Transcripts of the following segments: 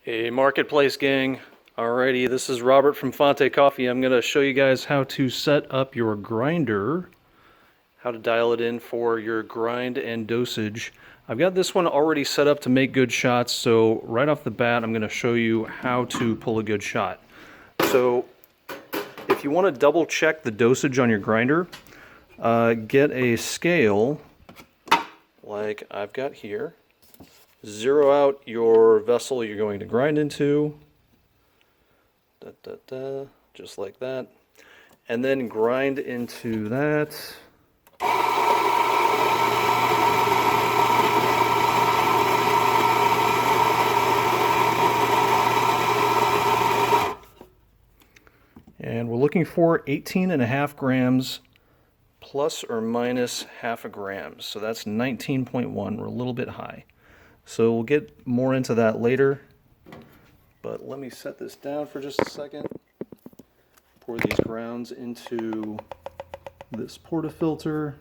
Hey, Marketplace gang. Alrighty, this is Robert from Fonte Coffee. I'm going to show you guys how to set up your grinder, how to dial it in for your grind and dosage. I've got this one already set up to make good shots, so right off the bat I'm going to show you how to pull a good shot. So if you want to double check the dosage on your grinder, get a scale like I've got here. Zero out your vessel you're going to grind into, just like that, and then grind into that. And we're looking for 18.5 grams plus or minus half a gram, so that's 19.1. We're a little bit high. So we'll get more into that later, but let me set this down for just a second. Pour these grounds into this portafilter.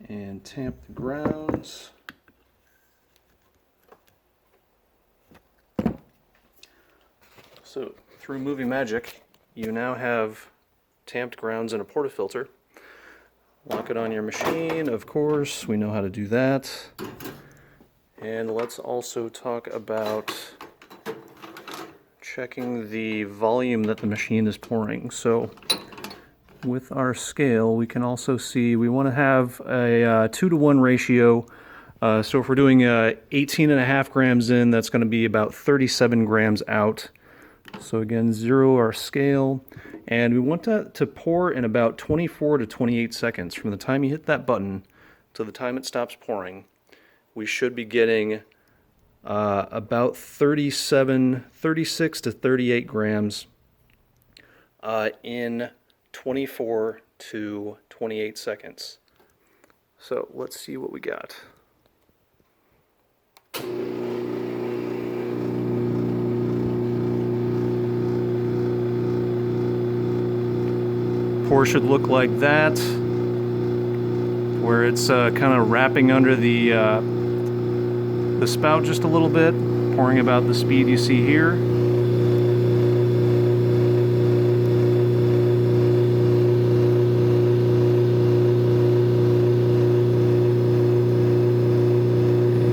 And tamp the grounds. So through movie magic, you now have tamped grounds in a portafilter. Lock it on your machine, of course, we know how to do that. And let's also talk about checking the volume that the machine is pouring. So with our scale, we can also see we want to have a 2-to-1 ratio. So if we're doing 18.5 grams in, that's going to be about 37 grams out. So again, zero our scale. And we want that to pour in about 24 to 28 seconds. From the time you hit that button to the time it stops pouring, we should be getting about 36 to 38 grams in 24 to 28 seconds. So let's see what we got. Pour should look like that, where it's kind of wrapping under the spout just a little bit, pouring about the speed you see here.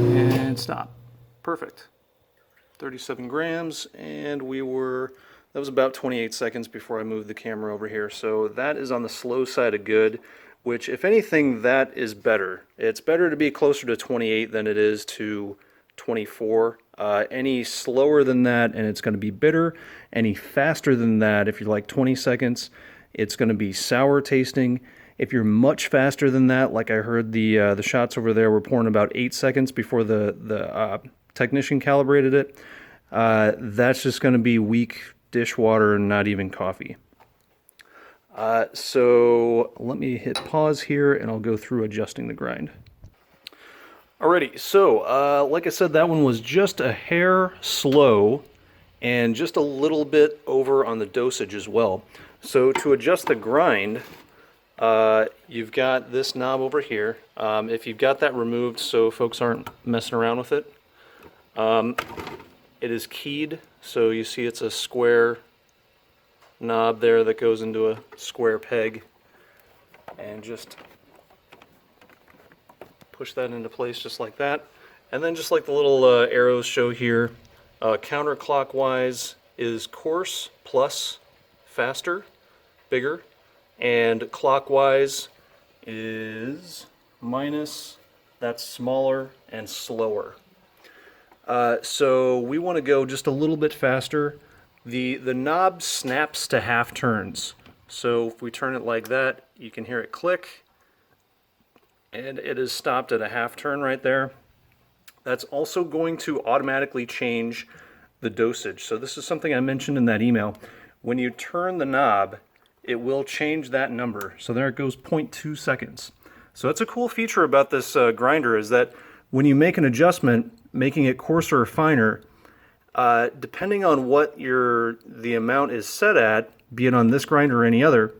And stop. Perfect. 37 grams, and that was about 28 seconds before I moved the camera over here. So that is on the slow side of good, which if anything, that is better. It's better to be closer to 28 than it is to 24. Any slower than that, and it's going to be bitter. Any faster than that, if you're like 20 seconds, it's going to be sour tasting. If you're much faster than that, like I heard the shots over there were pouring about 8 seconds before the technician calibrated it, that's just going to be weak dishwater and not even coffee. So let me hit pause here and I'll go through adjusting the grind. Alrighty, so like I said, that one was just a hair slow and just a little bit over on the dosage as well. So to adjust the grind, you've got this knob over here. If you've got that removed so folks aren't messing around with it, it is keyed, so you see it's a square knob there that goes into a square peg, and just push that into place just like that. And then just like the little arrows show here, counterclockwise is coarse plus faster, bigger, and clockwise is minus, that's smaller and slower. So we want to go just a little bit faster. The knob snaps to half turns. So if we turn it like that, you can hear it click, and it is stopped at a half turn right there. That's also going to automatically change the dosage. So this is something I mentioned in that email. When you turn the knob, it will change that number. So there it goes, 0.2 seconds. So that's a cool feature about this grinder, is that when you make an adjustment, making it coarser or finer, depending on what the amount is set at, be it on this grinder or any other,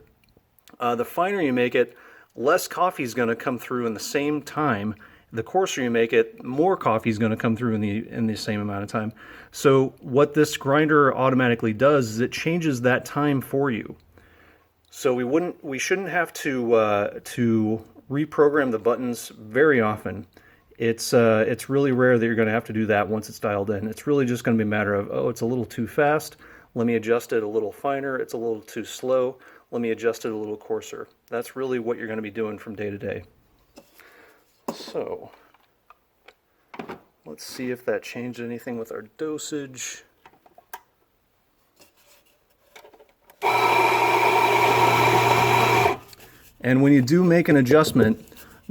the finer you make it, less coffee is going to come through in the same time. The coarser you make it, more coffee is going to come through in the same amount of time. So what this grinder automatically does is it changes that time for you. So we shouldn't have to reprogram the buttons very often. It's really rare that you're going to have to do that once it's dialed in. It's really just going to be a matter of, oh, it's a little too fast. Let me adjust it a little finer. It's a little too slow. Let me adjust it a little coarser. That's really what you're going to be doing from day to day. So let's see if that changed anything with our dosage. And when you do make an adjustment,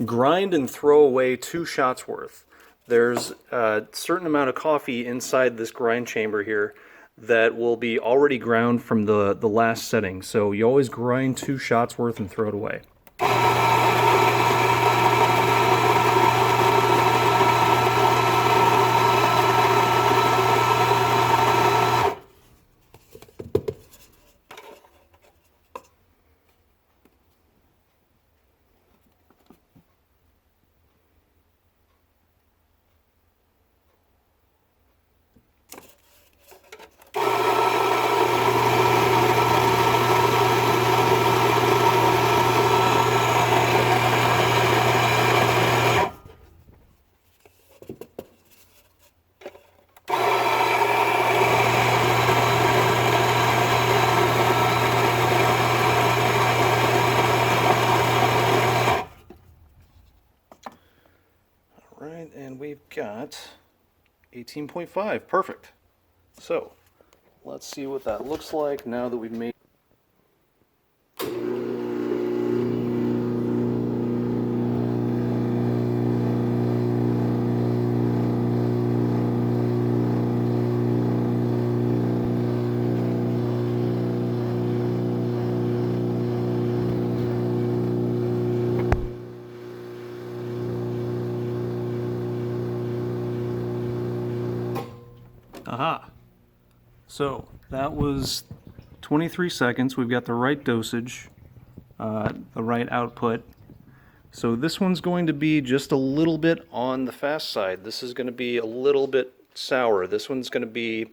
grind and throw away 2 shots worth. There's a certain amount of coffee inside this grind chamber here that will be already ground from the last setting. So you always grind 2 shots worth and throw it away. Right, and we've got 18.5. Perfect. So let's see what that looks like now that we've made. Aha. So that was 23 seconds. We've got the right dosage, the right output. So this one's going to be just a little bit on the fast side. This is going to be a little bit sour. This one's going to be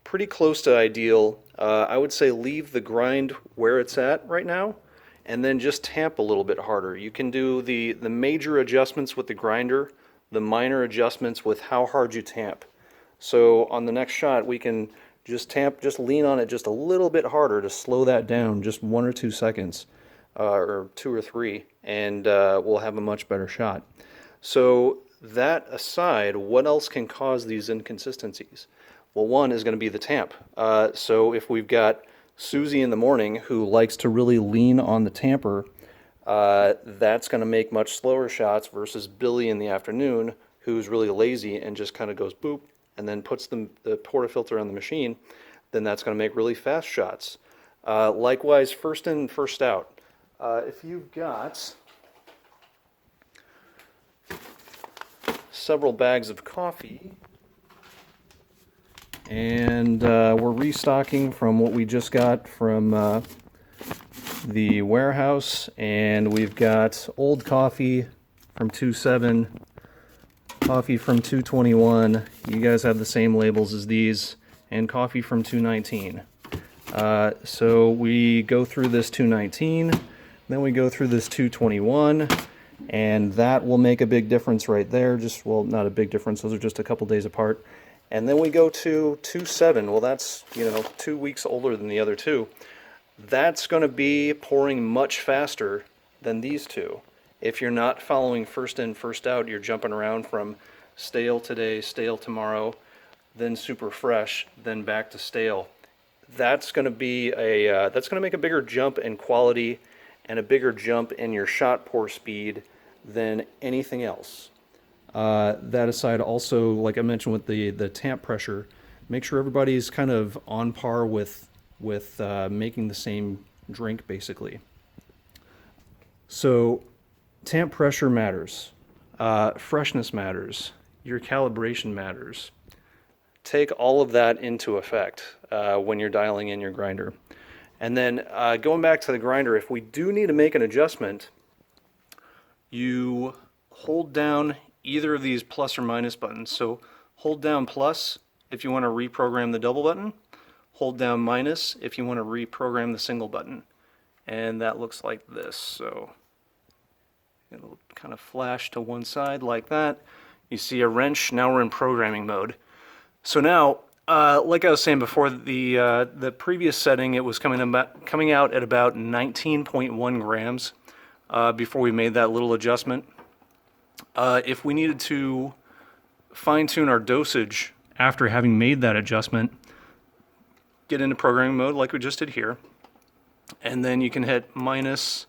pretty close to ideal. I would say leave the grind where it's at right now and then just tamp a little bit harder. You can do the major adjustments with the grinder, the minor adjustments with how hard you tamp. So on the next shot, we can just tamp, just lean on it just a little bit harder to slow that down, just 1 or 2 seconds, or 2 or 3, and we'll have a much better shot. So that aside, what else can cause these inconsistencies? Well, one is going to be the tamp. So if we've got Susie in the morning who likes to really lean on the tamper, that's going to make much slower shots versus Billy in the afternoon who's really lazy and just kind of goes boop and then puts the portafilter on the machine. Then that's going to make really fast shots. Likewise, first in, first out. If you've got several bags of coffee and we're restocking from what we just got from the warehouse, and we've got old coffee from 2.7, coffee from 2.21. You guys have the same labels as these, and coffee from 2.19. So we go through this 2.19, then we go through this 2.21, and that will make a big difference right there. Just, well, not a big difference, those are just a couple days apart. And then we go to 2.7. Well, that's, 2 weeks older than the other two. That's going to be pouring much faster than these two. If you're not following first in, first out, you're jumping around from stale today, stale tomorrow, then super fresh, then back to stale. That's going to be that's going to make a bigger jump in quality and a bigger jump in your shot pour speed than anything else. That aside, also, like I mentioned with the tamp pressure, make sure everybody's kind of on par with making the same drink, basically. So tamp pressure matters, freshness matters, your calibration matters. Take all of that into effect when you're dialing in your grinder. And then going back to the grinder, if we do need to make an adjustment, you hold down either of these plus or minus buttons. So hold down plus if you want to reprogram the double button, hold down minus if you want to reprogram the single button. And that looks like this. So it'll kind of flash to one side like that. You see a wrench. Now we're in programming mode. So now, like I was saying before, the previous setting, it was coming out at about 19.1 grams before we made that little adjustment. If we needed to fine-tune our dosage after having made that adjustment, get into programming mode like we just did here, and then you can hit minus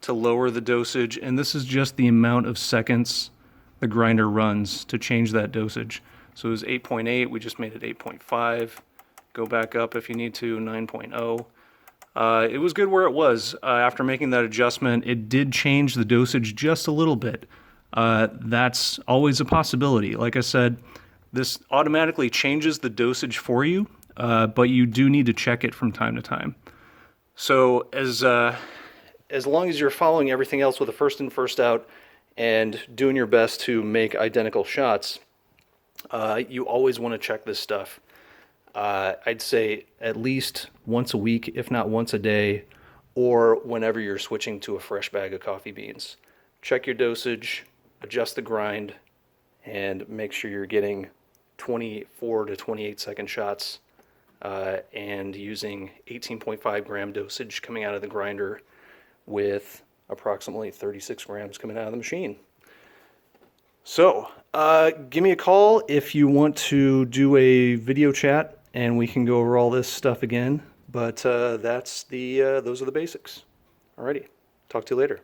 to lower the dosage, and this is just the amount of seconds the grinder runs to change that dosage. So it was 8.8, we just made it 8.5. Go back up if you need to, 9.0. It was good where it was. After making that adjustment, it did change the dosage just a little bit. That's always a possibility. Like I said, this automatically changes the dosage for you, but you do need to check it from time to time. So as long as you're following everything else with a first in, first out, and doing your best to make identical shots, you always want to check this stuff. I'd say at least once a week, if not once a day, or whenever you're switching to a fresh bag of coffee beans. Check your dosage, adjust the grind, and make sure you're getting 24 to 28 second shots and using 18.5 gram dosage coming out of the grinder with approximately 36 grams coming out of the machine. So, give me a call if you want to do a video chat and we can go over all this stuff again. But those are the basics. Alrighty, talk to you later.